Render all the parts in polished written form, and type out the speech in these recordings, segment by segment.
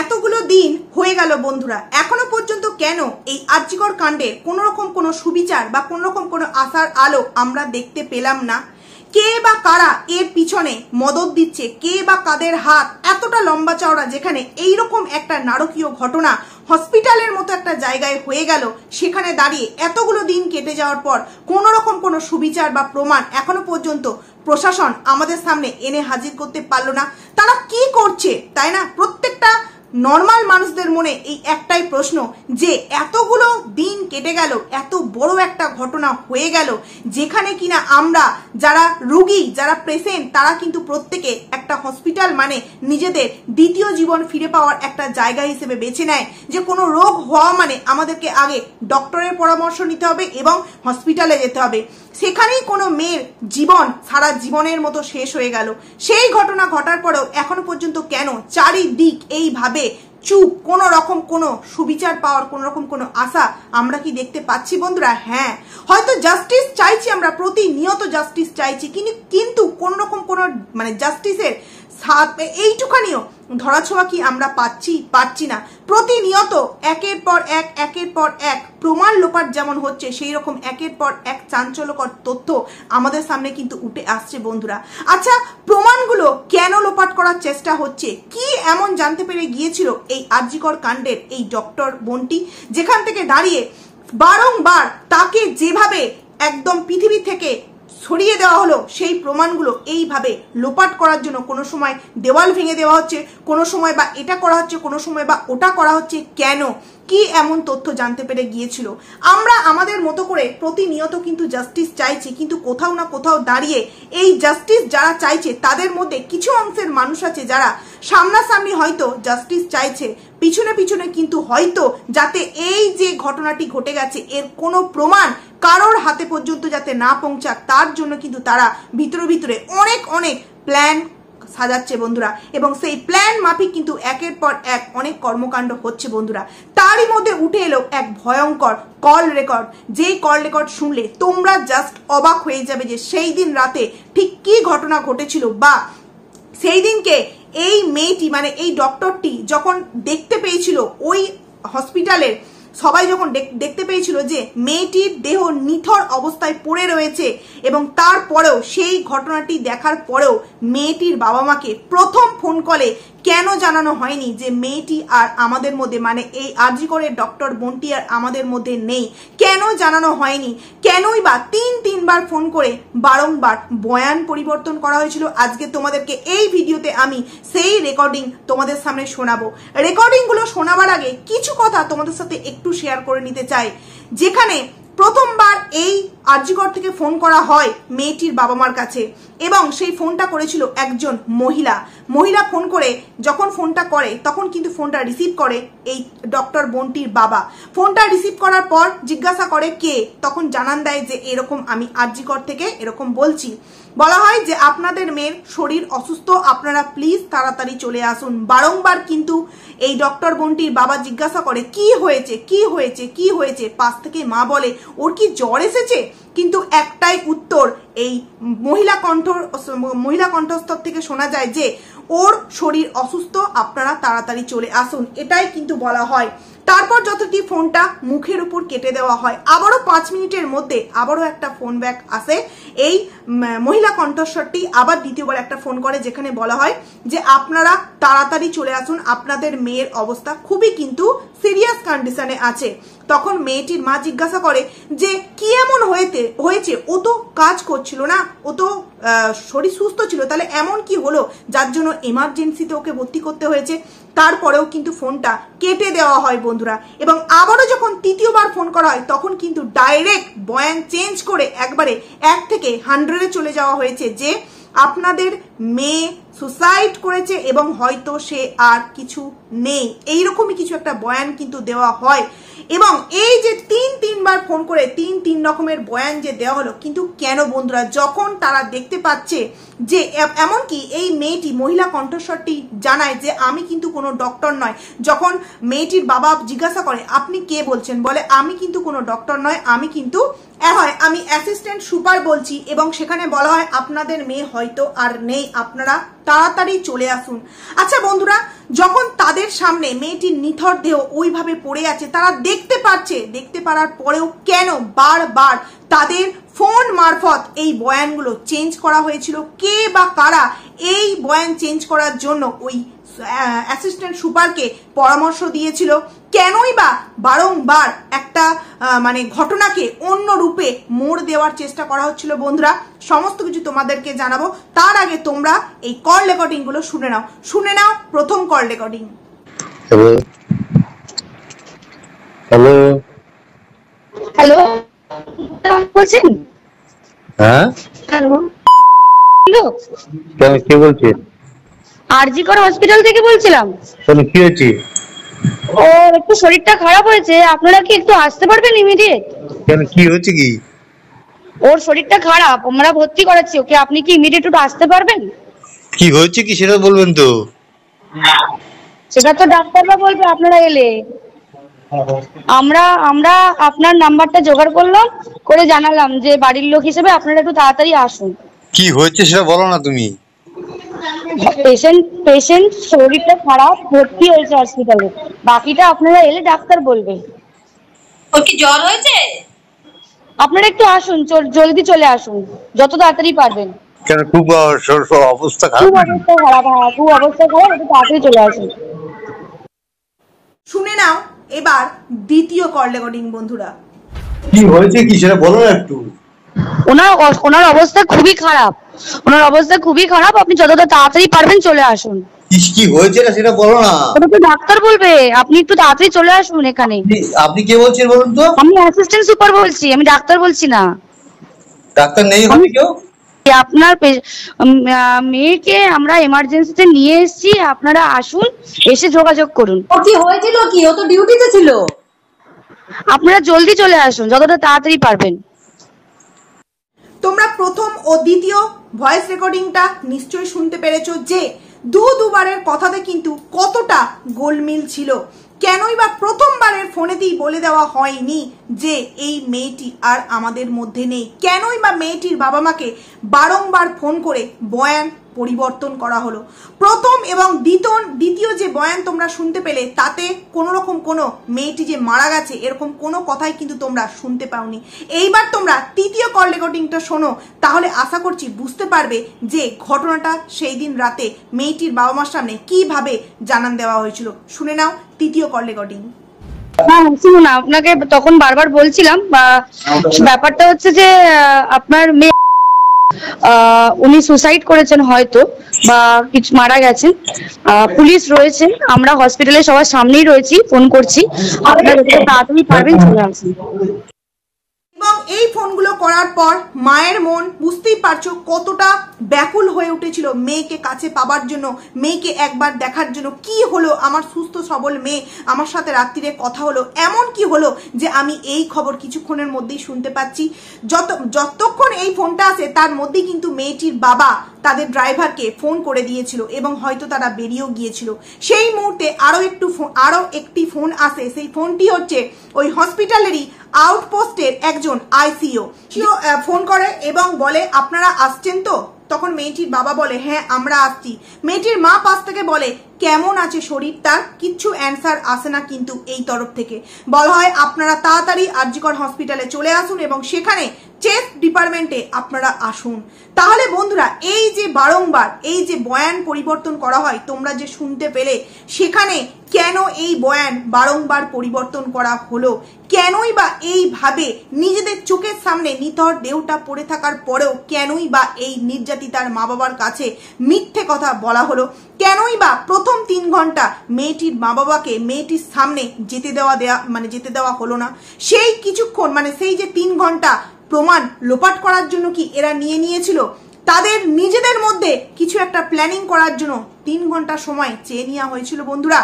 এতগুলো দিন হয়ে গেল বন্ধুরা, এখনো পর্যন্ত কেন এই আরজিকর কাণ্ডের কোনো রকম কোনো সুবিচার বা কোনো রকম কোনো আশার আলো আমরা দেখতে পেলাম না? কে বা কারা এর পিছনে মদত দিচ্ছে, কে বা কাদের হাত এতটা লম্বা চওড়া, যেখানে এইরকম একটা নারকীয় ঘটনা হসপিটালের মতো একটা জায়গায় হয়ে গেল, সেখানে দাঁড়িয়ে এতগুলো দিন কেটে যাওয়ার পর কোনো রকম কোনো সুবিচার বা প্রমাণ এখনো পর্যন্ত প্রশাসন আমাদের সামনে এনে হাজির করতে পারলো না। তারা কি করছে, তাই না? প্রত্যেকটা নর্মাল মানুষদের মনে এই একটাই প্রশ্ন যে এতগুলো দিন কেটে গেল, এত বড় একটা ঘটনা হয়ে গেল, যেখানে কিনা আমরা যারা রোগী, যারা পেশেন্ট, তারা কিন্তু প্রত্যেকে একটা হসপিটাল মানে নিজেদের দ্বিতীয় জীবন ফিরে পাওয়ার একটা জায়গা হিসেবে বেছে নেয়। যে কোনো রোগ হওয়া মানে আমাদেরকে আগে ডক্টরের পরামর্শ নিতে হবে এবং হসপিটালে যেতে হবে। সেখানেই কোনো মেয়ের জীবন সারা জীবনের মতো শেষ হয়ে গেল। সেই ঘটনা ঘটার পরেও এখনো পর্যন্ত কেন চারিদিক এইভাবে চুপ? কোনো রকম কোনো সুবিচার পাওয়ার কোনো রকম কোনো আশা আমরা কি দেখতে পাচ্ছি বন্ধুরা? হ্যাঁ, হয়তো জাস্টিস চাইছি, আমরা প্রতিনিয়ত জাস্টিস চাইছি, কিন্তু কোন রকম কোনো মানে জাস্টিসের এইটুখানিও ধরাছোঁয়া কি আমরা পাচ্ছি না। প্রতিনিয়ত একের পর এক প্রমাণ লোপাট যেমন হচ্ছে, সেই রকম একের পর এক চাঞ্চল্যকর তথ্য আমাদের সামনে কিন্তু উঠে আসছে বন্ধুরা। আচ্ছা, প্রমাণগুলো কেন লোপাট করার চেষ্টা হচ্ছে? কি এমন জানতে পেরে গিয়েছিল এই আরজিকর কাণ্ডের এই ডক্টর বোনটি, যেখান থেকে দাঁড়িয়ে বারংবার তাকে যেভাবে একদম পৃথিবী থেকে সরিয়ে দেওয়া হলো, সেই প্রমাণগুলো এইভাবে লোপাট করার জন্য কোনো সময় দেওয়াল ভেঙে দেওয়া হচ্ছে, কোনো সময় বা এটা করা হচ্ছে, কোনো সময় বা ওটা করা হচ্ছে। কেন? কি এমন তথ্য জানতে পেরে গিয়েছিল? আমরা আমাদের মতো করে প্রতিনিয়ত কিন্তু জাস্টিস চাইছি, কিন্তু কোথাও না কোথাও দাঁড়িয়ে এই জাস্টিস যারা চাইছে তাদের মধ্যে কিছু অংশের মানুষ আছে যারা সামনাসামনি হয়তো জাস্টিস চাইছে, পিছনে পিছনে কিন্তু হয়তো যাতে এই যে ঘটনাটি ঘটে গেছে এর কোনো প্রমাণ কারোর হাতে পর্যন্ত যাতে না পৌঁছাক, তার জন্য কিন্তু তারা ভিতরে ভিতরে অনেক প্ল্যান সাজাচ্ছে বন্ধুরা। এবং সেই প্ল্যান মাফিক কিন্তু একের পর এক অনেক কর্মকাণ্ড হচ্ছে বন্ধুরা। তারই মধ্যে উঠে এলো এক ভয়ঙ্কর কল রেকর্ড, যেই কল রেকর্ড শুনলে তোমরা জাস্ট অবাক হয়ে যাবে যে সেই দিন রাতে ঠিক কি ঘটনা ঘটেছিল, বা সেই দিনকে এই মেয়েটি মানে এই ডক্টরটি যখন দেখতে পেয়েছিল ওই হসপিটালের সবাই যখন দেখতে পেয়েছিল যে মেয়েটির দেহ নিথর অবস্থায় পড়ে রয়েছে, এবং তারপরেও সেই ঘটনাটি দেখার পরেও মেয়েটির বাবা মাকে প্রথম ফোন কলে কেন জানানো হয়নি যে মেয়েটি আর আমাদের মধ্যে মানে এই আরজিকরের ডক্টর বোনটি আর আমাদের মধ্যে নেই? কেন জানানো হয়নি? কেনই বা তিনবার ফোন করে বারংবার বয়ান পরিবর্তন করা হয়েছিল? আজকে তোমাদেরকে এই ভিডিওতে আমি সেই রেকর্ডিং তোমাদের সামনে শোনাবো। রেকর্ডিংগুলো শোনাবার আগে কিছু কথা তোমাদের সাথে একটু শেয়ার করে নিতে চাই। যেখানে প্রথমবার এই আরজিকর থেকে ফোন করা হয় মেয়েটির বাবা মার কাছে, এবং সেই ফোনটা করেছিল একজন মহিলা ফোন করে যখন ফোনটা করে তখন কিন্তু ফোনটা রিসিভ করে এই ডক্টর বোনটির বাবা। ফোনটা রিসিভ করার পর জিজ্ঞাসা করে কে, তখন জানান দেয় যে এরকম আমি আরজিকর থেকে এরকম বলছি। বলা হয় যে আপনাদের মেয়ের শরীর অসুস্থ, আপনারা প্লিজ তাড়াতাড়ি চলে আসুন। বারংবার কিন্তু এই ডক্টর বোনটির বাবা জিজ্ঞাসা করে কি হয়েছে। পাশ থেকে মা বলে ওর কি জ্বর এসেছে? কিন্তু একটাই উত্তর এই মহিলা কণ্ঠস্থর থেকে শোনা যায় যে ওর শরীর অসুস্থ, আপনারা তাড়াতাড়ি চলে আসুন, এটাই কিন্তু বলা হয়। তারপর যতটি ফোনটা মুখের উপর কেটে দেওয়া হয়, আবারও 5 মিনিটের মধ্যে আবারও একটা ফোন ব্যাক আসে। এই মহিলা কণ্ঠস্বরটি আবার দ্বিতীয়বার একটা ফোন করে, যেখানে বলা হয় যে আপনারা তাড়াতাড়ি চলে আসুন, আপনাদের মেয়ের অবস্থা খুবই কিন্তু সিরিয়াস কন্ডিশনে আছে। তখন মেয়েটির মা জিজ্ঞাসা করে যে কি এমন হয়েছে, ও তো কাজ করছিল না, ও তো শরীর সুস্থ ছিল, তাহলে এমন কি হলো যার জন্য এমার্জেন্সিতে ওকে ভর্তি করতে হয়েছে? তারপরেও কিন্তু ফোনটা কেটে দেওয়া হয় বন্ধুরা। এবং আবারও যখন তৃতীয়বার ফোন করা হয় তখন কিন্তু ডাইরেক্ট বয়ান চেঞ্জ করে একবারে 1 থেকে 100-এ চলে যাওয়া হয়েছে যে আপনাদের মেয়ে সুসাইড করেছে এবং হয়তো সে আর কিছু নেই, এইরকমই কিছু একটা বয়ান কিন্তু দেওয়া হয়। এবং এই যে তিনবার ফোন করে তিন রকমের বয়ান যে দেওয়া হলো, কিন্তু কেন বন্ধুরা? যখন তারা দেখতে পাচ্ছে যে এমনকি এই মেয়েটি মহিলা কণ্ঠস্বরটি জানায় যে আমি কিন্তু কোনো ডক্টর নয়। যখন মেয়েটির বাবা জিজ্ঞাসা করে আপনি কে বলছেন, বলে আমি কিন্তু কোনো ডক্টর নয়, আমি অ্যাসিস্ট্যান্ট সুপার বলছি। এবং সেখানে বলা হয় আপনাদের মেয়ে হয়তো আর নেই, আপনারা তাড়াতাড়ি চলে আসুন। আচ্ছা বন্ধুরা, যখন তাদের সামনে মেয়েটির নিথর দেহ ওইভাবে পড়ে আছে, তারা দেখতে পাচ্ছে, দেখতে পারার পরেও কেন বারবার তাদের ফোন মারফত এই বয়ানগুলো চেঞ্জ করা হয়েছিল? কে বা কারা এই বয়ান চেঞ্জ করার জন্য ওই অ্যাসিস্ট্যান্ট সুপারকে পরামর্শ দিয়েছিল? কেনই বা বারংবার একটা মানে ঘটনাকে অন্য রূপে মোড় দেওয়ার চেষ্টা করা হচ্ছিল? বন্ধুরা, সমস্ত কিছু তোমাদেরকে জানাবো। তার আগে তোমরা এই কল রেকর্ডিং গুলো শুনে নাও। প্রথম call recording. Hello hello hello, বলছেন? হ্যাঁ, হ্যালো, কেন, কে বলছেন? আরজি কর হসপিটাল থেকে বলছিলাম। কেন, কি হয়েছে? ও একটু শরীরটা খারাপ হয়েছে, আপনারা কি একটু আসতে পারবেন ইমিডিয়েট? কেন, কি হয়েছে? কি ওর শরীরটা খারাপ, আমরা ভর্তি করাচ্ছি ওকে, আপনি কি ইমিডিয়েট একটু আসতে পারবেন? কি হয়েছে কি সেটা বলবেন তো? সেটা তো ডাক্তাররা বলবে আপনারা এলে। আমরা আমরা আপনার নাম্বারটা জোগাড় করলাম, করে জানালাম যে বাড়ির লোক হিসেবে আপনারা একটু তাড়াতাড়ি আসুন। কি হয়েছে সেটা বলো না তুমি। পেশেন্ট শরীরটা খারাপ, ভর্তি হয়েছে হসপিটালে, বাকিটা আপনারা এলে ডাক্তার বলবে। ওর কি জ্বর হয়েছে? আপনারা একটু আসুন, জলদি চলে আসুন, যত তাড়াতাড়ি পারবেন। কেন, খুব অবস্থা খারাপ? খুব অবস্থা খারাপ, হ্যাঁ খুব অবস্থা খারাপ, একটু তাড়াতাড়ি চলে আসুন। শুনে নাও এবার দ্বিতীয় কল রেকর্ডিং। বন্ধুরা, কি হয়েছে কি সেটা বলো না একটু। ওনার অবস্থা খুবই খারাপ, আপনি যত তাড়াতাড়ি পারবেন চলে আসুন। কি হয়েছে না সেটা বলো না। ওটা তো ডাক্তার বলবে, আপনি একটু তাড়াতাড়ি চলে আসুন এখানে। আপনি কে বলছেন বলুন তো? আমি অ্যাসিস্ট্যান্ট সুপার বলছি, আমি ডাক্তার বলছি না। ডাক্তার নেই হবে কেউ? আপনার মেয়েকে আমরা এমার্জেন্সিতে নিয়ে এসেছি, আপনারা আসুন, এসে যোগাযোগ করুন। ওর কি হয়েছিল কি? ও তো ডিউটিতে ছিল। আপনারা জলদি চলে আসুন, যতটা তাড়াতাড়ি পারবেন। তোমরা প্রথম ও দ্বিতীয় ভয়েস রেকর্ডিংটা নিশ্চয়ই শুনতে পেরেছো যে দুবারের কথাতে কিন্তু কতটা গোলমিল ছিল। কেনই বা প্রথমবারের ফোনেতেই বলে দেওয়া হয়নি যে এই মেয়েটি আর আমাদের মধ্যে নেই? কেনই বা মেয়েটির বাবা মাকে বারংবার ফোন করে বয়ান পরিবর্তন করা হলো? প্রথম এবং দ্বিতীয় যে বয়ান তোমরা শুনতে পেলে তাতে কোনো রকম কোনো মেয়েটি যে মারা গেছে এরকম কোনো কথাই কিন্তু তোমরা শুনতে পাওনি। এইবার তোমরা তৃতীয় কল রেকর্ডিংটা শোনো, তাহলে আশা করছি বুঝতে পারবে যে ঘটনাটা সেই দিন রাতে মেয়েটির বাবা মার সামনে কিভাবে জানান দেওয়া হয়েছিল। শুনে নাও তৃতীয় কল রেকর্ডিং। হ্যাঁ শুনুন, আপনাকে তখন বারবার বলছিলাম, ব্যাপারটা হচ্ছে যে আপনার মেয়ে উনি সুসাইড করেছেন হয়তো, বা কিছু মারা গেছেন। পুলিশ রয়েছে, আমরা হসপিটালে সবার সামনেই রয়েছি, ফোন করছি, আপনারা যত তাড়াতাড়ি পারবেন চলে আসুন। এবং এই ফোনগুলো করার পর মায়ের মন বুঝতেই পারছো কতটা ব্যাকুল হয়ে উঠেছিল মেয়েকে কাছে পাবার জন্য, মেয়েকে একবার দেখার জন্য। কি হলো, আমার সুস্থ সবল মেয়ে আমার সাথে রাত্রিরে কথা হলো, এমন কি হলো যে আমি এই খবর কিছুক্ষণের মধ্যেই শুনতে পাচ্ছি। যতক্ষণ এই ফোনটা আসে তার মধ্যেই কিন্তু মেয়েটির বাবা তাদের ড্রাইভারকে ফোন করে দিয়েছিল এবং হয়তো তারা বেরিয়েও গিয়েছিল। সেই মুহূর্তে আরো একটি ফোন আসে, সেই ফোনটি হচ্ছে ওই হসপিটালেরই আউটপোস্টের একজন আইসিইউ ফোন করে এবং বলে আপনারা আসছেন তো? তখন মেয়েটির বাবা বলে হ্যাঁ আমরা আসছি। মেয়েটির মা পাশ থেকে বলে কেমন আছে শরীর তার? কিচ্ছু অ্যান্সার আসে না কিন্তু এই তরফ থেকে। বলা হয় আপনারা তাড়াতাড়ি আরজি কর হসপিটালে চলে আসুন এবং সেখানে চেস্ট ডিপার্টমেন্টে আপনারা আসুন। তাহলে বন্ধুরা, এই যে বারংবার এই যে বয়ান পরিবর্তন করা হয় তোমরা যে শুনতে পেলে, সেখানে কেন এই বয়ান বারংবার পরিবর্তন করা হলো? কেনই বা এইভাবে নিজেদের চোখের সামনে নিথর দেহটা পড়ে থাকার পরেও কেনই বা এই নির্যাতিতার মা বাবার কাছে মিথ্যে কথা বলা হলো? কেনই বা প্রথম 3 ঘন্টা মেয়েটির মা বাবাকে মেয়েটির সামনে যেতে দেওয়া হলো না? সেই কিছুক্ষণ সেই যে 3 ঘন্টা প্রমাণ লোপাট করার জন্য কি এরা নিয়েছিল? তাদের নিজেদের মধ্যে কিছু একটা প্ল্যানিং করার জন্য 3 ঘন্টা সময় চেয়ে নেওয়া হয়েছিল। বন্ধুরা,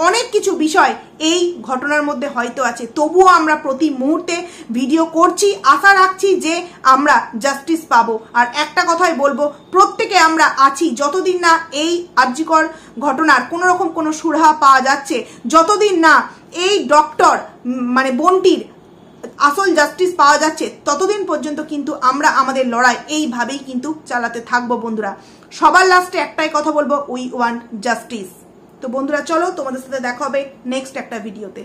অনেক কিছু বিষয় এই ঘটনার মধ্যে হয়তো আছে, তবুও আমরা প্রতি মুহূর্তে ভিডিও করছি, আশা রাখছি যে আমরা জাস্টিস পাবো। আর একটা কথাই বলবো, প্রত্যেকে আমরা আছি যতদিন না এই আরজিকর ঘটনার কোনো রকম কোনো সুরাহা পাওয়া যাচ্ছে, যতদিন না এই ডক্টর বন্টির আসল জাস্টিস পাওয়া যাচ্ছে ততদিন পর্যন্ত কিন্তু আমরা আমাদের লড়াই এইভাবেই কিন্তু চালাতে থাকবো বন্ধুরা। সবার লাস্টে একটাই কথা বলবো, উই ওয়ান্ট জাস্টিস। তো বন্ধুরা চলো, তোমাদের সাথে দেখা হবে নেক্সট একটা ভিডিওতে।